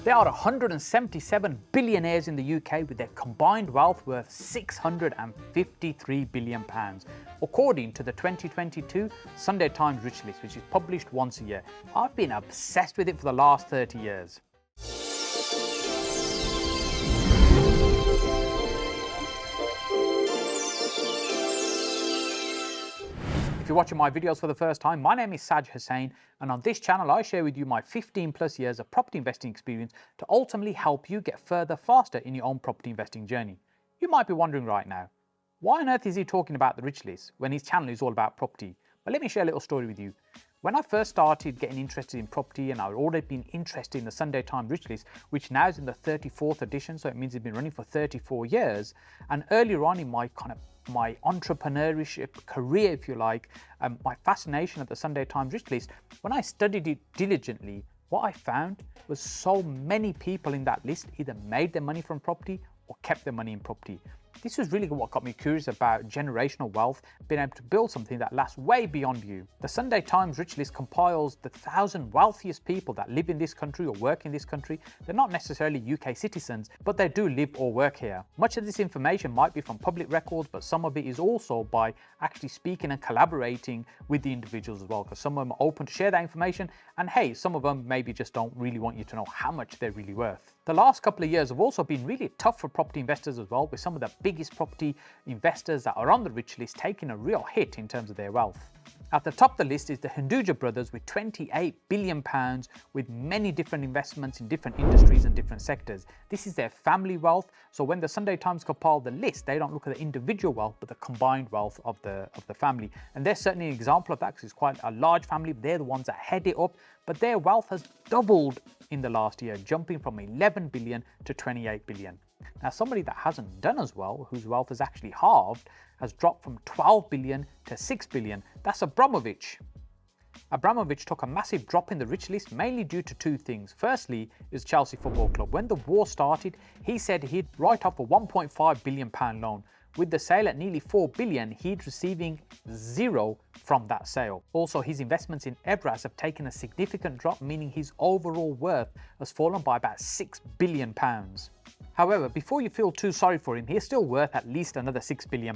There are 177 billionaires in the UK with their combined wealth worth £653 billion, according to the 2022 Sunday Times Rich List, which is published once a year. I've been obsessed with it for the last 30 years. If you're watching my videos for the first time, my name is Saj Hussain, and on this channel I share with you my 15 plus years of property investing experience to ultimately help you get further faster in your own property investing journey. You might be wondering right now, why on earth is he talking about the rich list when his channel is all about property? Well, let me share a little story with you. When I first started getting interested in property, and I'd already been interested in the Sunday Times Rich List, which now is in the 34th edition, so it means it's been running for 34 years. And earlier on in my my entrepreneurship career, if you like, my fascination of the Sunday Times Rich List, when I studied it diligently, what I found was so many people in that list either made their money from property or kept their money in property. This was really what got me curious about generational wealth, being able to build something that lasts way beyond you. The Sunday Times Rich List compiles the 1,000 wealthiest people that live in this country or work in this country. They're not necessarily UK citizens, but they do live or work here. Much of this information might be from public records, but some of it is also by actually speaking and collaborating with the individuals as well, because some of them are open to share that information, and hey, some of them maybe just don't really want you to know how much they're really worth. The last couple of years have also been really tough for property investors as well, with some of the biggest property investors that are on the rich list taking a real hit in terms of their wealth. At the top of the list is the Hinduja brothers with £28 billion with many different investments in different industries and different sectors. This is their family wealth, so when the Sunday Times compile the list, they don't look at the individual wealth but the combined wealth of the family. And they're certainly an example of that because it's quite a large family. They're the ones that head it up, but their wealth has doubled in the last year, jumping from 11 billion to 28 billion. Now, somebody that hasn't done as well, whose wealth has actually halved, has dropped from 12 billion to 6 billion. That's Abramovich. Abramovich took a massive drop in the rich list, mainly due to two things. Firstly is Chelsea Football Club. When the war started, he said he'd write off a £1.5 billion loan. With the sale at nearly 4 billion, he's receiving zero from that sale. Also, his investments in Ebras have taken a significant drop, meaning his overall worth has fallen by about £6 billion. However, before you feel too sorry for him, he's still worth at least another £6 billion.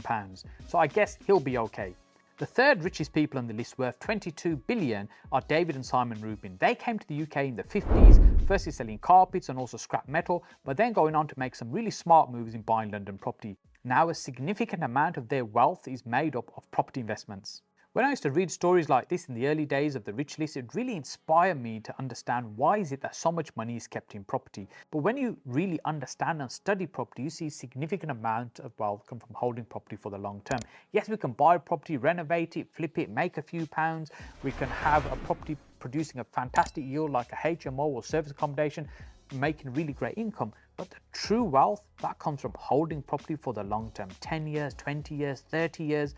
So I guess he'll be okay. The third richest people on the list worth 22 billion are David and Simon Rubin. They came to the UK in the 50s, firstly selling carpets and also scrap metal, but then going on to make some really smart moves in buying London property. Now a significant amount of their wealth is made up of property investments. When I used to read stories like this in the early days of the rich list, it really inspired me to understand why is it that so much money is kept in property. But when you really understand and study property, you see a significant amount of wealth come from holding property for the long term. Yes, we can buy a property, renovate it, flip it, make a few pounds. We can have a property producing a fantastic yield like a HMO or service accommodation, making really great income. But the true wealth, that comes from holding property for the long term, 10 years, 20 years, 30 years.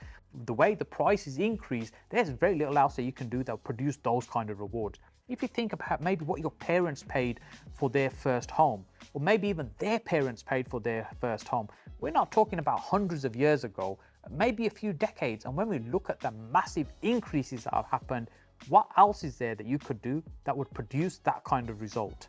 The way the prices increase, there's very little else that you can do that will produce those kind of rewards. If you think about maybe what your parents paid for their first home, or maybe even their parents paid for their first home, we're not talking about hundreds of years ago, maybe a few decades. And when we look at the massive increases that have happened, what else is there that you could do that would produce that kind of result?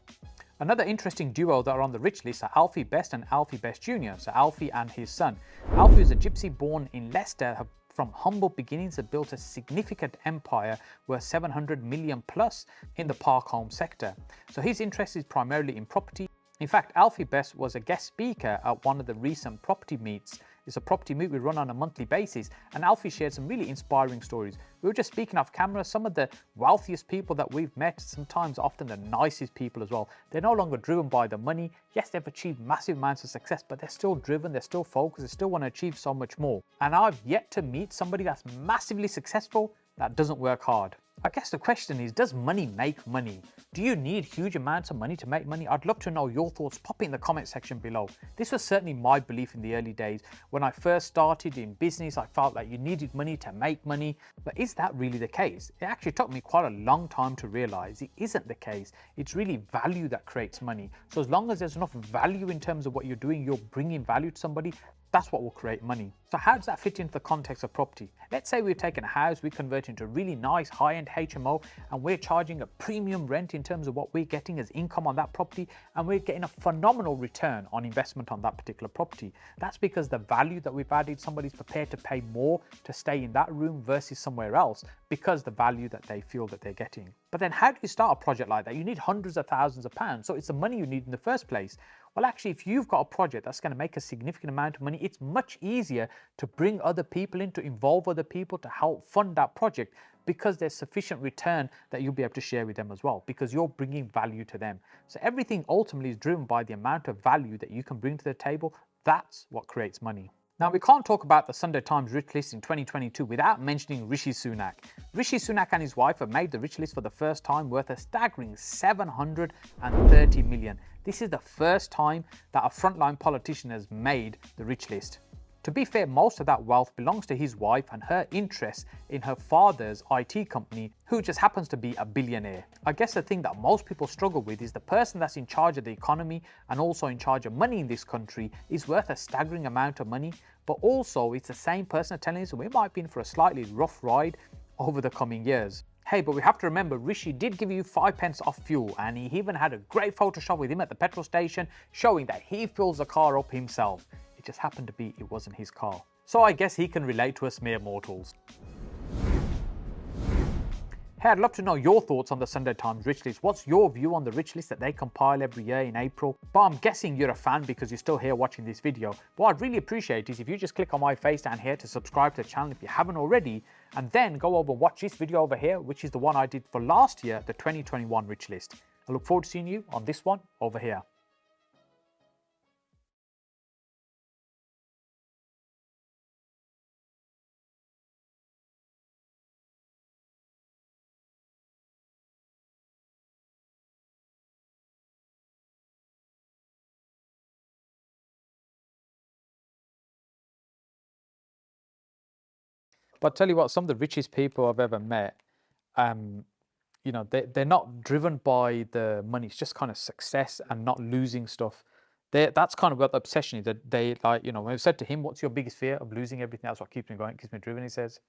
Another interesting duo that are on the rich list are Alfie Best and Alfie Best Jr., so Alfie and his son. Alfie is a gypsy born in Leicester, from humble beginnings have built a significant empire worth 700 million plus in the park home sector. So his interest is primarily in property. In fact, Alfie Best was a guest speaker at one of the recent property meets. It's a property meet we run on a monthly basis, and Alfie shared some really inspiring stories. We were just speaking off camera, some of the wealthiest people that we've met, sometimes often the nicest people as well. They're no longer driven by the money. Yes, they've achieved massive amounts of success, but they're still driven, they're still focused, they still want to achieve so much more. And I've yet to meet somebody that's massively successful that doesn't work hard. I guess the question is, does money make money? Do you need huge amounts of money to make money? I'd love to know your thoughts. Pop it in the comment section below. This was certainly my belief in the early days. When I first started in business, I felt like you needed money to make money. But is that really the case? It actually took me quite a long time to realize it isn't the case. It's really value that creates money. So as long as there's enough value in terms of what you're doing, you're bringing value to somebody, that's what will create money. So how does that fit into the context of property? Let's say we've taken a house, we convert it into a really nice high-end HMO, and we're charging a premium rent in terms of what we're getting as income on that property, and we're getting a phenomenal return on investment on that particular property. That's because the value that we've added, somebody's prepared to pay more to stay in that room versus somewhere else because the value that they feel that they're getting. But then how do you start a project like that? You need hundreds of thousands of pounds. So it's the money you need in the first place. Well, actually, if you've got a project that's going to make a significant amount of money, it's much easier to bring other people in, to involve other people to help fund that project, because there's sufficient return that you'll be able to share with them as well, because you're bringing value to them. So everything ultimately is driven by the amount of value that you can bring to the table. That's what creates money. Now, we can't talk about the Sunday Times Rich List in 2022 without mentioning Rishi Sunak. Rishi Sunak and his wife have made the Rich List for the first time, worth a staggering 730 million. This is the first time that a frontline politician has made the Rich List. To be fair, most of that wealth belongs to his wife and her interest in her father's IT company, who just happens to be a billionaire. I guess the thing that most people struggle with is the person that's in charge of the economy and also in charge of money in this country is worth a staggering amount of money, but also it's the same person telling us we might be in for a slightly rough ride over the coming years. Hey, but we have to remember, Rishi did give you 5 pence off fuel, and he even had a great Photoshop with him at the petrol station showing that he fills the car up himself. It just happened to be it wasn't his car. So I guess he can relate to us mere mortals. Hey, I'd love to know your thoughts on the Sunday Times Rich List. What's your view on the Rich List that they compile every year in April? But I'm guessing you're a fan because you're still here watching this video. What I'd really appreciate is if you just click on my face down here to subscribe to the channel if you haven't already, and then go over and watch this video over here, which is the one I did for last year, the 2021 Rich List. I look forward to seeing you on this one over here. But I tell you what, some of the richest people I've ever met, they're not driven by the money. It's just kind of success and not losing stuff. That's kind of what the obsession is. That they like, when I said to him, "What's your biggest fear?" Of losing everything. That's what keeps me going, keeps me driven. He says.